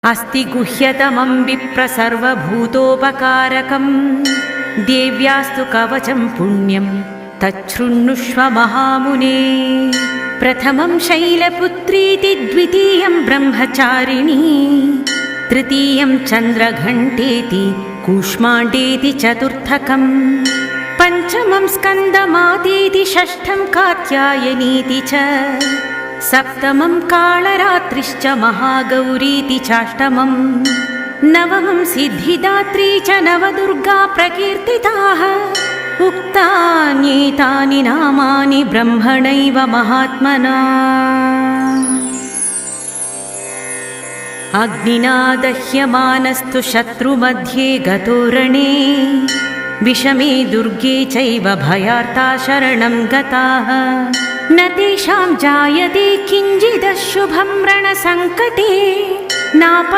अस्ति गुह्यतमं विप्र सर्वभूतोपकारकं देव्यास्तु कवचं पुण्यं तच्छृण्वुष्व महामुने। प्रथमं शैलपुत्रीति द्वितीयं ब्रह्मचारिणी तृतीयं चन्द्रघण्टेति कूष्माण्डेति चतुर्थकं पञ्चमं स्कन्दमातेति षष्ठं कात्यायनीति च सप्तमं कालरात्रिश्च महागौरीति चाष्टमं नवमं सिद्धिदात्री च नवदुर्गा प्रकीर्तिताः। उक्तान्येतानि नामानि ब्रह्मणैव महात्मना। अग्निना दह्यमानस्तु शत्रुमध्ये गतो रणे विषमे दुर्गे चैव भयार्ता शरणं गताः। न तेषां जायते किञ्चिदशुभं रणसङ्कटे नाप